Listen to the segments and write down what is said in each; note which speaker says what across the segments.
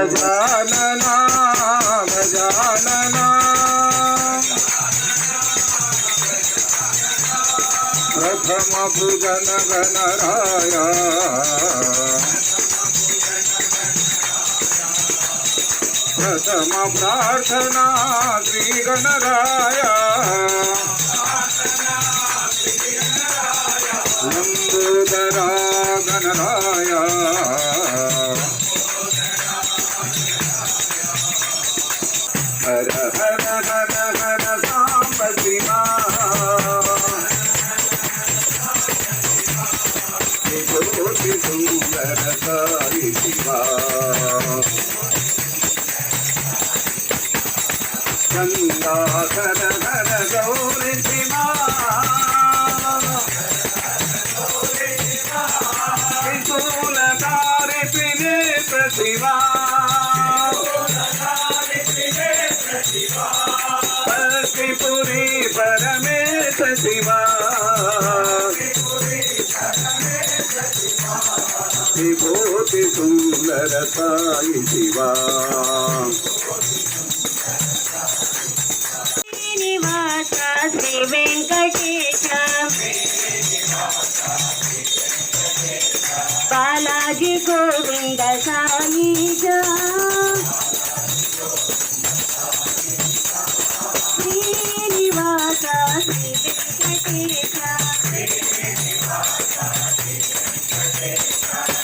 Speaker 1: गजानना गजानना प्रथम भुजन गणराय प्रथम प्रार्थना श्री गणराय लंबोदरा गणराय हर हर हर हर सांब शिवा ज्योति सुंदर साई शिवा गंगाधर हर गौरी शिवा त्रिशूलधारी त्रिनेत्र शिवा त्रिपुरी परमेश शिवा विभूति सुंदर साई शिवा
Speaker 2: श्रीनिवास श्री वेंकटेश बालाजी गोविंद साई श्रीनिवास श्री वेंकटेश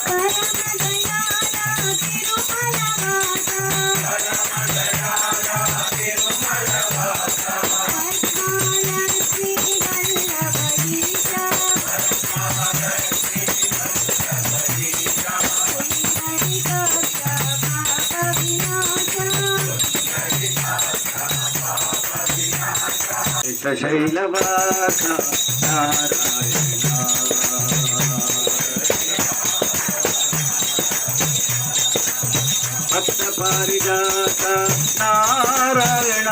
Speaker 2: परम दयाला तिरुमलवास पद्मालक्ष्मी वल्लभीश पुण्डरीकाक्ष पापविनाश
Speaker 1: शैलवास नारायण भक्त पारिजात नारायण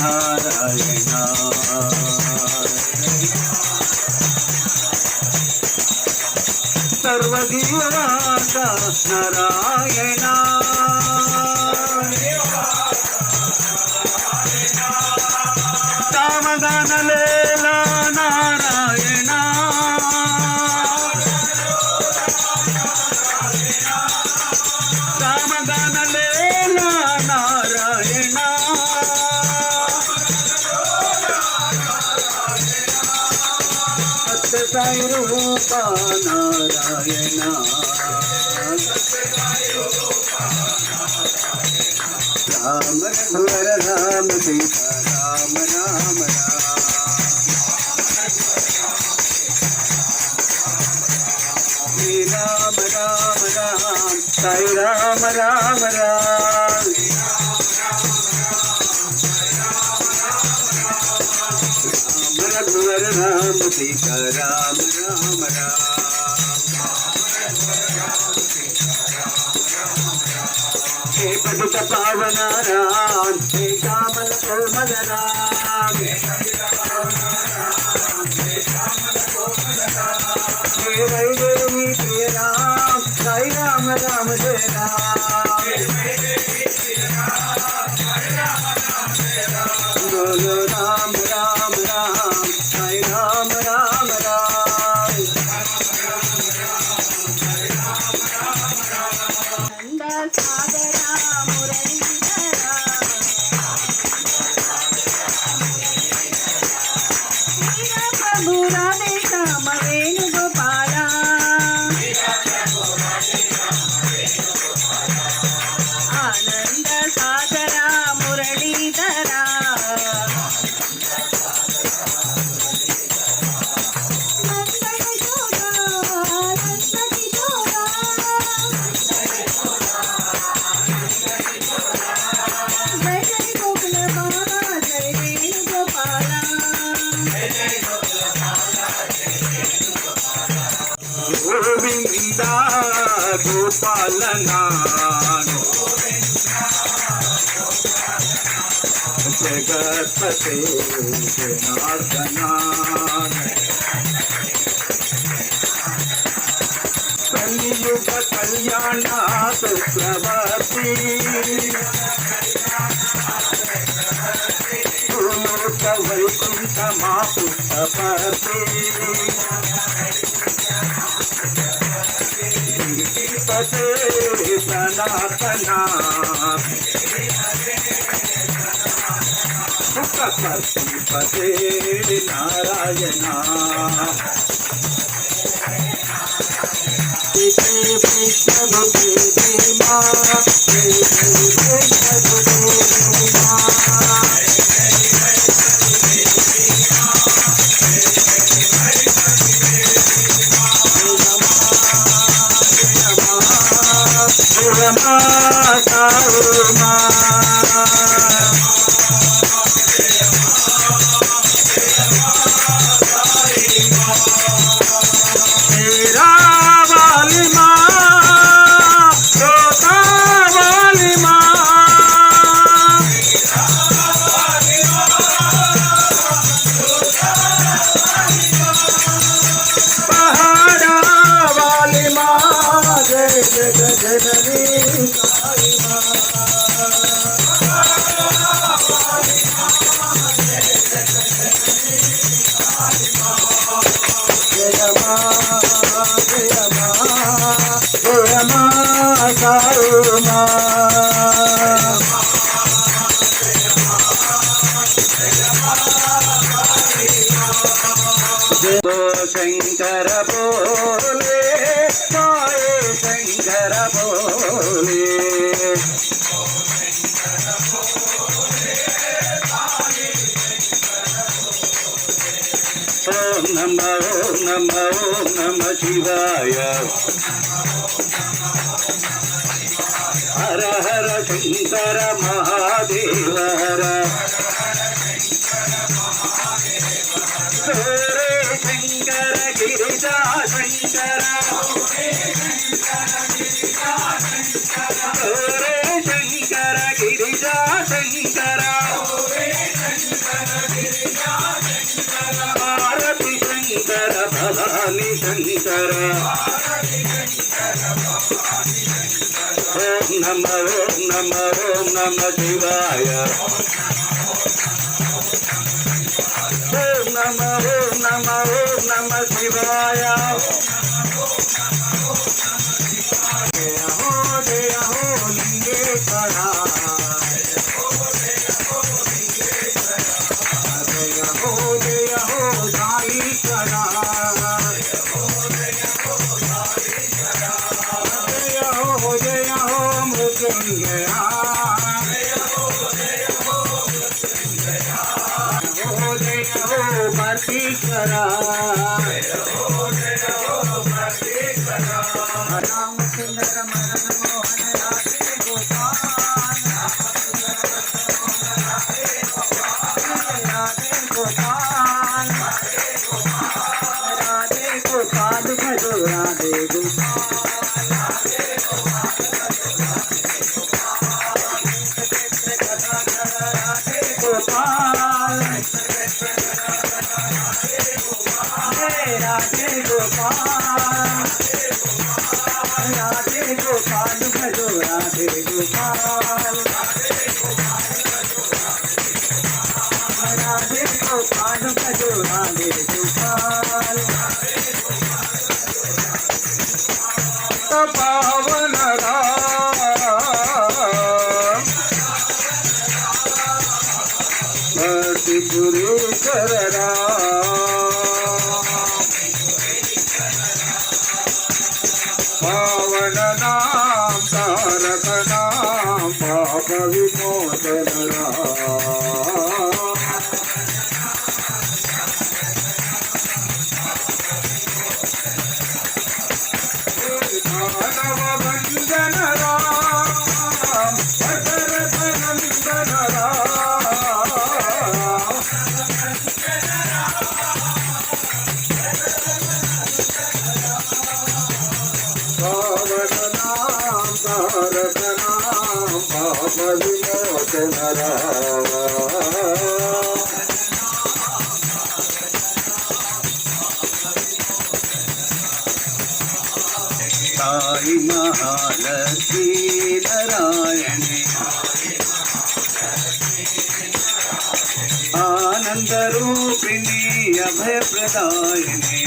Speaker 1: नारायण सर्वजीवात नारायण कामदान लेला नारायण कामदान लेला नारायण सत्य साई रूपा नारायण राम रघुवर राम सीता राम राम राम श्री राम राम राम साई राम राम राम राम रघुवर राम सीता राम राम राम हे पतित पावन राम हे श्यामल कोमल राम हे वैदेवी प्रिय राम साई राम राम जय राम बोलो राम राम राम साई राम राम राम
Speaker 2: नंद सागरा मुरलीधरा वीर प्रभु राधे श्याम वेणुगोपाला आनंद सागरा मुरलीधरा
Speaker 1: गोविंदा गोपालना जगतपते जनार्दना చక్రవర్తి భూలోక వైకుంఠ మా పుట్టపర్తి పతే సనాతన పతే నారాయణ शंकर बोले माए शंकर बोले ओम नमः शिवाय हर हर शंकर महादेव हर शंकर गिरिजा शंकर शंकर गिरिजा शंकर आरती शंकर भवानी शंकर ओम नमः शिवाय ओम नमः शिवाय जय हो लिंगेश्वरा जय हो साईश्वरा जय हो मृत्युंजया परमेश्वरा राम सुंदर मदन मोहन राधे गोपाल भजो राधे गोपाल राधे गोपाल भजो राधे गोपाल भजो राधे गोपाल पावन त्रिपुरेश्वर पावन नाम तारक नाम पाप विमोचन मानव भंजन राम दशरथ नंदन पावन नाम तारक नाम पाप विमोचन साई महालक्ष्मी నారాయణి ఆనంద రూపిణి అభయ ప్రదాయిని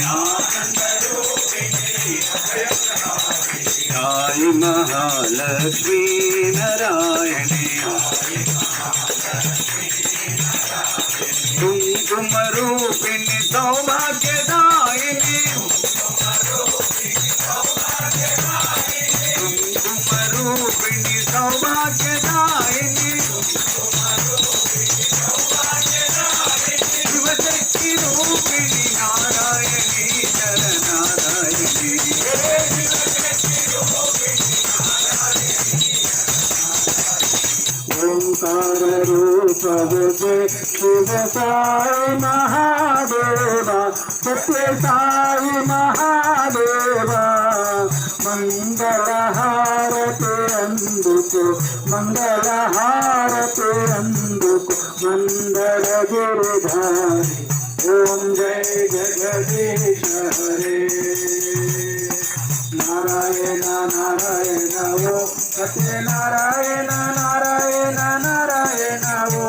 Speaker 1: సాయి మహాలక్ష్మీ నారాయణి కుంకుమ రూపిణి సౌభాగ్యదాయిని కుంకుమ రూపిణి సౌభాగ్యదాయిని శివశక్తి రూపిణి నారాయణి శరణారాయణి ఓంకార రూప విజయ శివ సాయి మహాదేవ సత్య సాయి మహాదేవ మంగళహారతి అందుకు మంగళహారతి అందుకు మంగళ గిరిధారి ఓం జయ జగదీశ హరే నారాయణ నారాయణ ఓ సత్యనారాయణ నారాయణ నారాయణ ఓ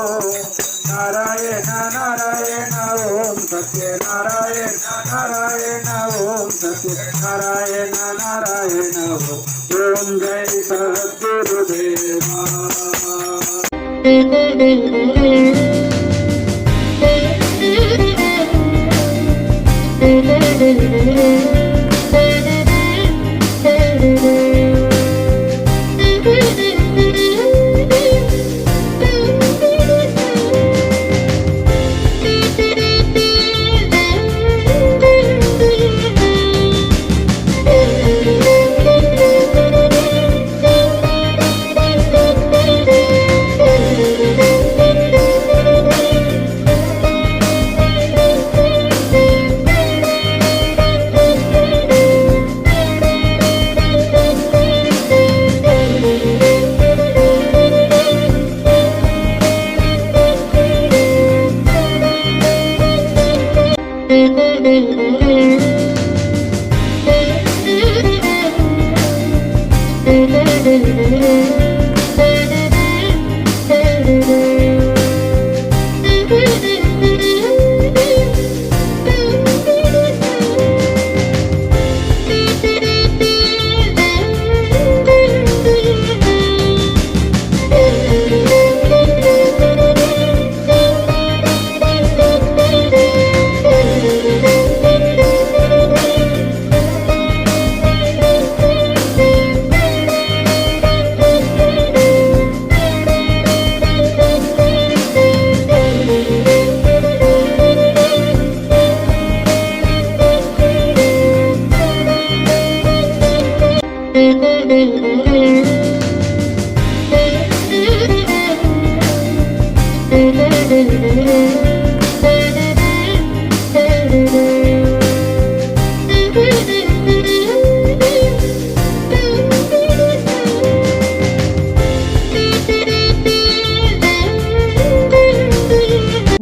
Speaker 1: నారాయణ నారాయణ ఓం సత్యనారాయణ నారాయణ ఓం సత్యనారాయణ నారాయణ ఓం జై సద్గురుదేవా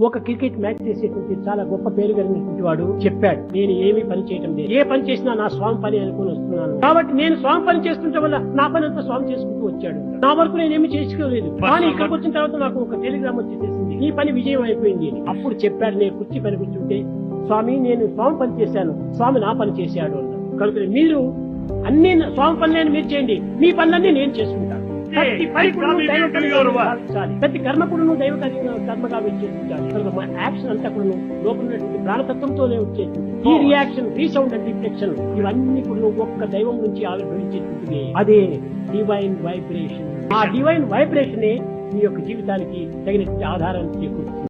Speaker 3: ఒక క్రికెట్ మ్యాచ్ చేసేటువంటి చాలా గొప్ప పేరు కలిగినటువంటి వాడు చెప్పాడు, నేను ఏమీ పని చేయటం లేదు, ఏ పని చేసినా నా స్వామి పని అనుకుని వస్తున్నాను, కాబట్టి నేను స్వామి పని చేస్తుంటే వల్ల నా పని అంతా స్వామి చేసుకుంటూ వచ్చాడు, నా వరకు నేనేమి చేసుకోలేదు. కానీ ఇక్కడికి వచ్చిన తర్వాత నాకు ఒక టెలిగ్రామ్ వచ్చేసేసింది, ఈ పని విజయం అయిపోయింది అని. అప్పుడు చెప్పాడు, నేను కుర్చీ పని కూర్చుంటే, స్వామి నేను స్వామి పని చేశాను, స్వామి నా పని చేశాడు అన్నాడు. కనుక మీరు అన్ని స్వామి పనులను మీరు చేయండి, మీ పనులన్నీ నేను చేసుకుంటాను. ప్రతి పని కూడా నువ్వు దైవ పనిగా భావించాలి, ప్రతి కర్మ కూడా నువ్వు దైవ కర్మగా చేస్తుంటాలి. కనుక మా యాక్షన్ అంతా కూడా లోపల ఉన్నటువంటి ప్రాణతత్వంతోనే వచ్చేస్తుంది. ఈ రియాక్షన్, రీసౌండ్ అండ్ రిఫ్లెక్షన్ ఇవన్నీ కూడా నువ్వు ఒక్క దైవం నుంచి ఆవిర్భవించేటువంటి అదే డివైన్ వైబ్రేషన్. ఆ డివైన్ వైబ్రేషనే మీ యొక్క జీవితానికి తగినటువంటి ఆధారాన్ని చేకూరుస్తుంది.